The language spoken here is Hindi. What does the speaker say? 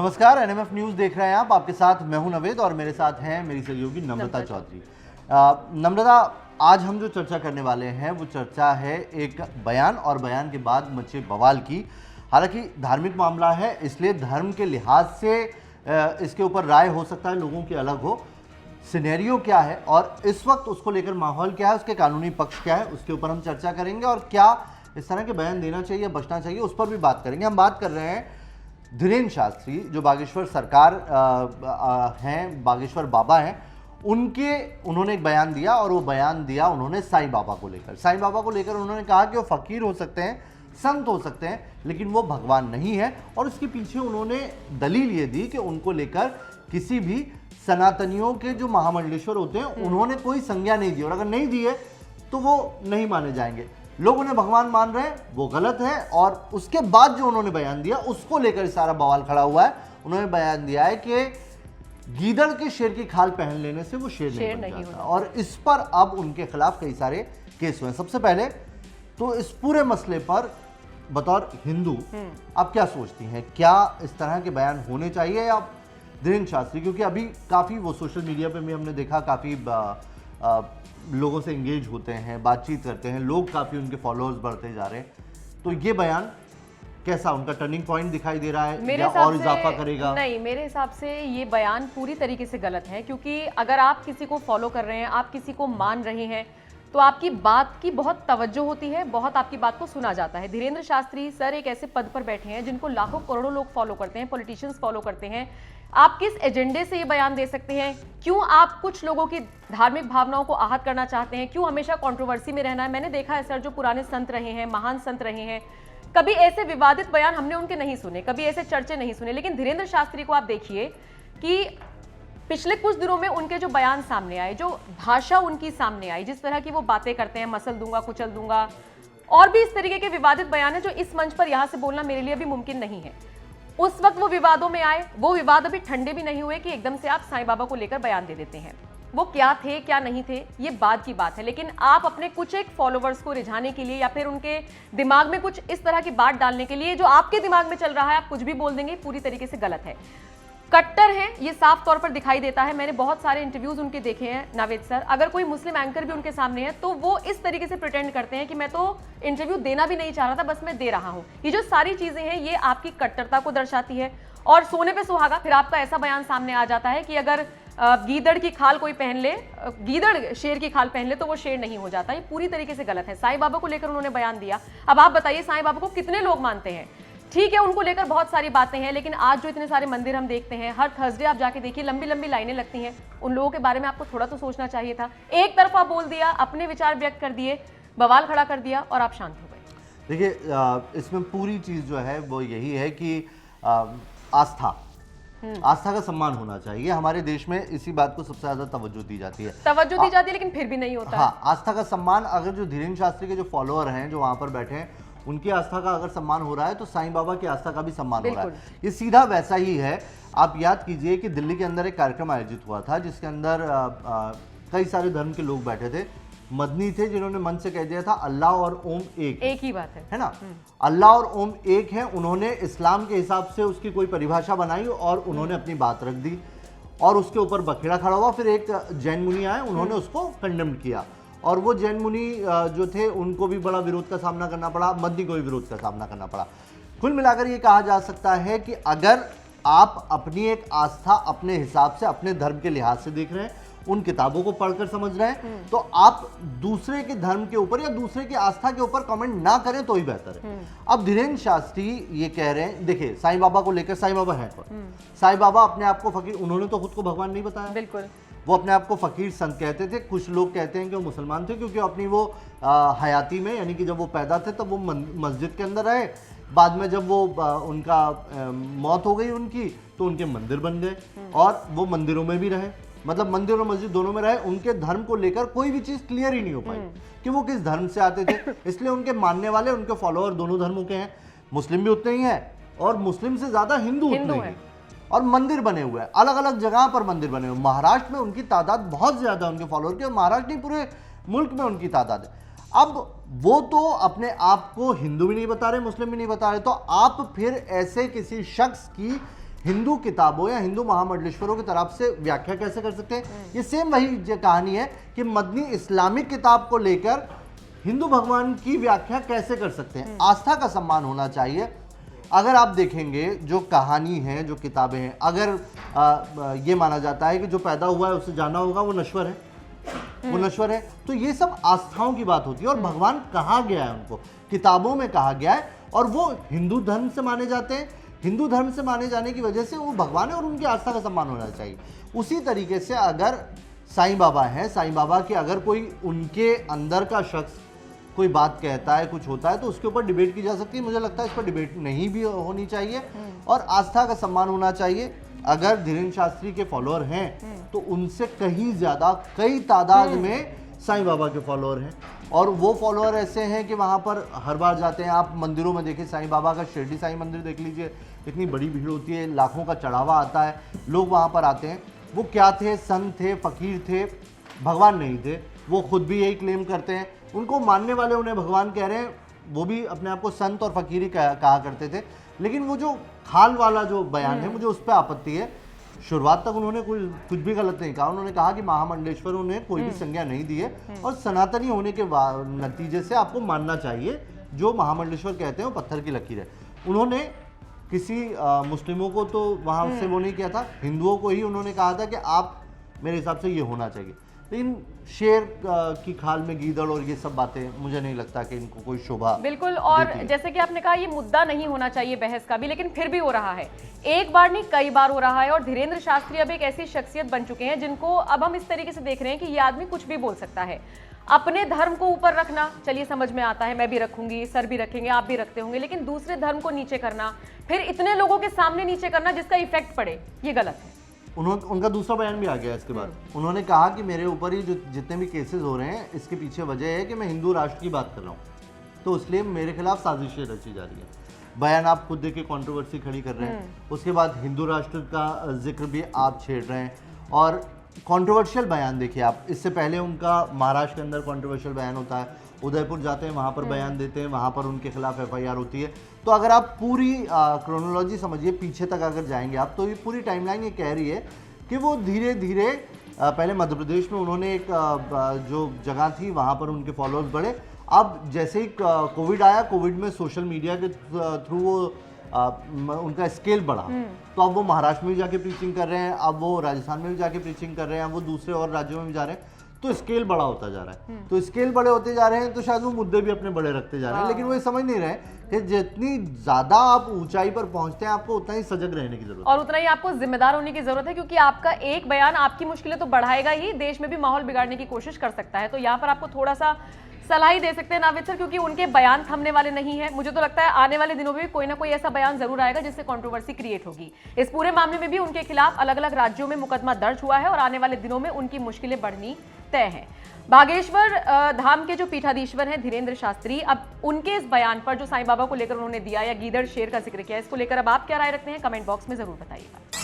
नमस्कार, एनएमएफ न्यूज देख रहे हैं आप। आपके साथ मैं हूं नवेद और मेरे साथ हैं मेरी सहयोगी नम्रता चौधरी। नम्रता, आज हम जो चर्चा करने वाले हैं वो चर्चा है एक बयान और बयान के बाद मचे बवाल की। हालांकि धार्मिक मामला है, इसलिए धर्म के लिहाज से इसके ऊपर राय हो सकता है लोगों की अलग हो। सिनेरियो क्या है और इस वक्त उसको लेकर माहौल क्या है, उसके कानूनी पक्ष क्या है, उसके ऊपर हम चर्चा करेंगे और क्या इस तरह के बयान देना चाहिए, बचना चाहिए, उस पर भी बात करेंगे। हम बात कर रहे हैं धीरेन्द्र शास्त्री, जो बागेश्वर सरकार हैं, बागेश्वर बाबा हैं, उन्होंने एक बयान दिया और वो बयान दिया उन्होंने साईं बाबा को लेकर। साईं बाबा को लेकर उन्होंने कहा कि वो फकीर हो सकते हैं, संत हो सकते हैं, लेकिन वो भगवान नहीं है। और उसके पीछे उन्होंने दलील ये दी कि उनको लेकर किसी भी सनातनियों के जो महामंडलेश्वर होते हैं उन्होंने कोई संज्ञा नहीं दी, और अगर नहीं दी है तो वो नहीं माने जाएंगे। लोग उन्हें भगवान मान रहे हैं, वो गलत है। और उसके बाद जो उन्होंने बयान दिया उसको लेकर सारा बवाल खड़ा हुआ है। उन्होंने बयान दिया है कि गीदड़ के शेर की खाल पहन लेने से वो शेर नहीं जाता, और इस पर अब उनके खिलाफ कई सारे केस हुए। सबसे पहले तो इस पूरे मसले पर बतौर हिंदू आप क्या सोचती हैं? क्या इस तरह के बयान होने चाहिए या धीरेन्द्र शास्त्री, क्योंकि अभी काफ़ी वो सोशल मीडिया पे भी हमने देखा काफ़ी लोगों से इंगेज होते हैं, बातचीत करते हैं, लोग काफ़ी उनके फॉलोअर्स बढ़ते जा रहे हैं, तो ये बयान कैसा उनका टर्निंग पॉइंट दिखाई दे रहा है या और इजाफा करेगा? नहीं, मेरे हिसाब से ये बयान पूरी तरीके से गलत है, क्योंकि अगर आप किसी को फॉलो कर रहे हैं, आप किसी को मान रहे हैं, तो आपकी बात की बहुत तवज्जो होती है, बहुत आपकी बात को सुना जाता है। धीरेन्द्र शास्त्री सर एक ऐसे पद पर बैठे हैं जिनको लाखों करोड़ों लोग फॉलो करते हैं, पॉलिटिशियंस फॉलो करते हैं। आप किस एजेंडे से ये बयान दे सकते हैं? क्यों आप कुछ लोगों की धार्मिक भावनाओं को आहत करना चाहते हैं? क्यों हमेशा कंट्रोवर्सी में रहना है? मैंने देखा है सर, जो पुराने संत रहे हैं, महान संत रहे हैं, कभी ऐसे विवादित बयान हमने उनके नहीं सुने, कभी ऐसे चर्चे नहीं सुने। लेकिन धीरेन्द्र शास्त्री को आप देखिए कि पिछले कुछ दिनों में उनके जो बयान सामने आए, जो भाषा उनकी सामने आई, जिस तरह की वो बातें करते हैं, मसल दूंगा, कुचल दूंगा, और भी इस तरीके के विवादित बयान है जो इस मंच पर यहां से बोलना मेरे लिए भी मुमकिन नहीं है। उस वक्त वो विवादों में आए, वो विवाद अभी ठंडे भी नहीं हुए कि एकदम से आप साईं बाबा को लेकर बयान दे देते हैं। वो क्या थे, क्या नहीं थे, ये बाद की बात है। लेकिन आप अपने कुछ एक फॉलोवर्स को रिझाने के लिए या फिर उनके दिमाग में कुछ इस तरह की बात डालने के लिए, जो आपके दिमाग में चल रहा है, आप कुछ भी बोल देंगे, पूरी तरीके से गलत है। कट्टर हैं, ये साफ तौर पर दिखाई देता है। मैंने बहुत सारे इंटरव्यूज उनके देखे हैं नावेद सर। अगर कोई मुस्लिम एंकर भी उनके सामने है तो वो इस तरीके से प्रिटेंड करते हैं कि मैं तो इंटरव्यू देना भी नहीं चाह रहा था, बस मैं दे रहा हूं। ये जो सारी चीजें हैं ये आपकी कट्टरता को दर्शाती है। और सोने पे सुहागा, फिर आपका ऐसा बयान सामने आ जाता है कि अगर गीदड़ की खाल कोई पहन ले, गीदड़ शेर की खाल पहन ले तो वो शेर नहीं हो जाता। ये पूरी तरीके से गलत है। साईं बाबा को लेकर उन्होंने बयान दिया। अब आप बताइए, साईं बाबा को कितने लोग मानते हैं? ठीक है, उनको लेकर बहुत सारी बातें हैं, लेकिन आज जो इतने सारे मंदिर हम देखते हैं, हर थर्सडे आप जाके देखिए लंबी लंबी लाइनें लगती हैं। उन लोगों के बारे में आपको थोड़ा तो सोचना चाहिए था। एक तरफा बोल दिया, अपने विचार व्यक्त कर दिए, बवाल खड़ा कर दिया और आप शांत हो गए। देखिए, इसमें पूरी चीज जो है वो यही है कि आस्था का सम्मान होना चाहिए। हमारे देश में इसी बात को सबसे ज्यादा तवज्जो दी जाती है, लेकिन फिर भी नहीं होता। हाँ, आस्था का सम्मान, अगर जो धीरेन्द्र शास्त्री के जो फॉलोअर हैं, जो वहां पर बैठे हैं, उनकी आस्था का अगर सम्मान हो रहा है तो साईं बाबा की आस्था का भी सम्मान हो रहा है। ये सीधा वैसा ही है। आप याद कीजिए कि दिल्ली के अंदर एक कार्यक्रम आयोजित हुआ था जिसके अंदर कई सारे धर्म के लोग बैठे थे। मदनी थे जिन्होंने मन से कह दिया था अल्लाह और ओम एक ही बात है ना? अल्लाह और ओम एक है। उन्होंने इस्लाम के हिसाब से उसकी कोई परिभाषा बनाई और उन्होंने अपनी बात रख दी और उसके ऊपर बखेड़ा खड़ा हुआ। फिर एक जैन मुनि आए, उन्होंने उसको कंडेम किया और वो जैन मुनि जो थे उनको भी बड़ा विरोध का सामना करना पड़ा, मदनी को भी विरोध का सामना करना पड़ा। कुल मिलाकर ये कहा जा सकता है कि अगर आप अपनी एक आस्था अपने हिसाब से, अपने धर्म के लिहाज से देख रहे हैं, उन किताबों को पढ़कर समझ रहे हैं, तो आप दूसरे के धर्म के ऊपर या दूसरे की आस्था के ऊपर कमेंट ना करें तो ही बेहतर है। अब धीरेन्द्र शास्त्री ये कह रहे हैं, देखिए साईं बाबा को लेकर, साईं बाबा है कौन? साईं बाबा अपने आप को फकीर, उन्होंने तो खुद को भगवान नहीं बताया। बिल्कुल, वो अपने आप को फकीर संत कहते थे। कुछ लोग कहते हैं कि वो मुसलमान थे क्योंकि अपनी वो हयाती में, यानी कि जब वो पैदा थे तब वो मस्जिद के अंदर रहे। बाद में जब वो उनका मौत हो गई उनकी, तो उनके मंदिर बन गए और वो मंदिरों में भी रहे, मतलब मंदिर और मस्जिद दोनों में रहे। उनके धर्म को लेकर कोई भी चीज क्लियर ही नहीं हो पाई कि वो किस धर्म से आते थे। इसलिए उनके मानने वाले, उनके फॉलोअर दोनों धर्मों के हैं। मुस्लिम भी उतने ही हैं और मुस्लिम से ज्यादा हिंदू उतने ही। और मंदिर बने हुए हैं, अलग अलग जगह पर मंदिर बने हुए। महाराष्ट्र में उनकी तादाद बहुत ज्यादा है, उनके फॉलोअर की। महाराष्ट्र नहीं, पूरे मुल्क में उनकी तादाद है। अब वो तो अपने आप को हिंदू भी नहीं बता रहे, मुस्लिम भी नहीं बता रहे, तो आप फिर ऐसे किसी शख्स की हिंदू किताबों या हिंदू महामंडलेश्वरों की तरफ से व्याख्या कैसे कर सकते हैं। ये सेम वही कहानी है कि मदनी इस्लामिक किताब को लेकर हिंदू भगवान की व्याख्या कैसे कर सकते हैं। आस्था का सम्मान होना चाहिए। अगर आप देखेंगे जो कहानी है, जो किताबें हैं, अगर ये माना जाता है कि जो पैदा हुआ है उससे जाना होगा, वो नश्वर है, वो नश्वर है, तो ये सब आस्थाओं की बात होती है। और भगवान कहा गया है, उनको किताबों में कहा गया है, और वो हिंदू धर्म से माने जाते हैं। हिंदू धर्म से माने जाने की वजह से वो भगवान है और उनकी आस्था का सम्मान होना चाहिए। उसी तरीके से अगर साईं बाबा है, साईं बाबा के अगर कोई उनके अंदर का शख्स कोई बात कहता है, कुछ होता है, तो उसके ऊपर डिबेट की जा सकती है। मुझे लगता है इस पर डिबेट नहीं भी होनी चाहिए और आस्था का सम्मान होना चाहिए। अगर धीरेन्द्र शास्त्री के फॉलोअर हैं तो उनसे कहीं ज़्यादा, कई तादाद में साईं बाबा के फॉलोअर हैं, और वो फॉलोअर ऐसे हैं कि वहाँ पर हर बार जाते हैं। आप मंदिरों में देखिए, साईं बाबा का शिरडी साईं मंदिर देख लीजिए, इतनी बड़ी भीड़ होती है, लाखों का चढ़ावा आता है, लोग वहाँ पर आते हैं। वो क्या थे? संत थे, फकीर थे, भगवान नहीं थे। वो खुद भी यही क्लेम करते हैं। उनको मानने वाले उन्हें भगवान कह रहे हैं, वो भी अपने आप को संत और फकीर ही कहा करते थे। लेकिन वो जो खाल वाला जो बयान है, मुझे उस पर आपत्ति है। शुरुआत तक उन्होंने कुछ भी गलत नहीं कहा। उन्होंने कहा कि महामंडलेश्वरों ने कोई भी संज्ञा नहीं दी है और सनातनी होने के नतीजे से आपको मानना चाहिए। जो महामंडलेश्वर कहते हैं वो पत्थर की लकीर है। उन्होंने किसी मुस्लिमों को तो वहाँ से वो नहीं किया था, हिंदुओं को ही उन्होंने कहा था कि आप, मेरे हिसाब से ये होना चाहिए। लेकिन शेर की खाल में गीदड़ और ये सब बातें, मुझे नहीं लगता कि इनको कोई शोभा बिल्कुल। और जैसे कि आपने कहा, ये मुद्दा नहीं होना चाहिए बहस का भी, लेकिन फिर भी हो रहा है। एक बार नहीं, कई बार हो रहा है। और धीरेन्द्र शास्त्री अब एक ऐसी शख्सियत बन चुके हैं जिनको अब हम इस तरीके से देख रहे हैं कि ये आदमी कुछ भी बोल सकता है। अपने धर्म को ऊपर रखना, चलिए समझ में आता है, मैं भी रखूंगी, सर भी रखेंगे, आप भी रखते होंगे, लेकिन दूसरे धर्म को नीचे करना, फिर इतने लोगों के सामने नीचे करना जिसका इफेक्ट पड़े, ये गलत है। उनका दूसरा बयान भी आ गया इसके बाद। उन्होंने कहा कि मेरे ऊपर ही जो जितने भी केसेस हो रहे हैं, इसके पीछे वजह है कि मैं हिंदू राष्ट्र की बात कर रहा हूँ, तो इसलिए मेरे खिलाफ साजिशें रची जा रही है। बयान आप खुद देखिए, कंट्रोवर्सी खड़ी कर रहे हैं। उसके बाद हिंदू राष्ट्र का जिक्र भी आप छेड़ रहे हैं, और कंट्रोवर्शियल बयान देखिए आप। इससे पहले उनका महाराष्ट्र के अंदर कंट्रोवर्शियल बयान होता है, उदयपुर जाते हैं, वहाँ पर बयान देते हैं, वहाँ पर उनके खिलाफ FIR होती है। तो अगर आप पूरी क्रोनोलॉजी समझिए, पीछे तक अगर जाएंगे आप, तो ये पूरी टाइमलाइन ये कह रही है कि वो धीरे धीरे, पहले मध्य प्रदेश में उन्होंने एक जो जगह थी वहाँ पर उनके फॉलोअर्स बढ़े। अब जैसे ही कोविड आया, कोविड में सोशल मीडिया के थ्रू वो उनका स्केल बढ़ा, तो अब वो महाराष्ट्र में भी जाके प्रीचिंग कर रहे हैं, अब वो राजस्थान में भी जाके प्रीचिंग कर रहे हैं, अब वो दूसरे और राज्यों में भी जा रहे हैं। तो स्केल बड़ा होता जा रहा है। तो स्केल बड़े होते जा रहे हैं, तो शायद वो मुद्दे भी अपने बड़े रखते जा रहे हैं। लेकिन वो ये समझ नहीं रहे कि जितनी ज्यादा आप ऊंचाई पर पहुंचते हैं, आपको उतना ही सजग रहने की जरूरत है और उतना ही आपको जिम्मेदार होने की जरूरत है, क्योंकि आपका एक बयान आपकी मुश्किलें तो बढ़ाएगा ही, देश में भी माहौल बिगाड़ने की कोशिश कर सकता है। तो यहाँ पर आपको थोड़ा सा सलाह ही दे सकते हैं नाविद सर, क्योंकि उनके बयान थमने वाले नहीं है। मुझे तो लगता है आने वाले दिनों में भी कोई ना कोई ऐसा बयान जरूर आएगा जिससे कंट्रोवर्सी क्रिएट होगी। इस पूरे मामले में भी उनके खिलाफ अलग अलग राज्यों में मुकदमा दर्ज हुआ है और आने वाले दिनों में उनकी मुश्किलें बढ़नी तय है। बागेश्वर धाम के जो पीठाधीश्वर हैं धीरेन्द्र शास्त्री, अब उनके इस बयान पर जो साईं बाबा को लेकर उन्होंने दिया, या गीदड़ शेर का जिक्र किया, इसको लेकर अब आप क्या राय रखते हैं, कमेंट बॉक्स में जरूर बताइएगा।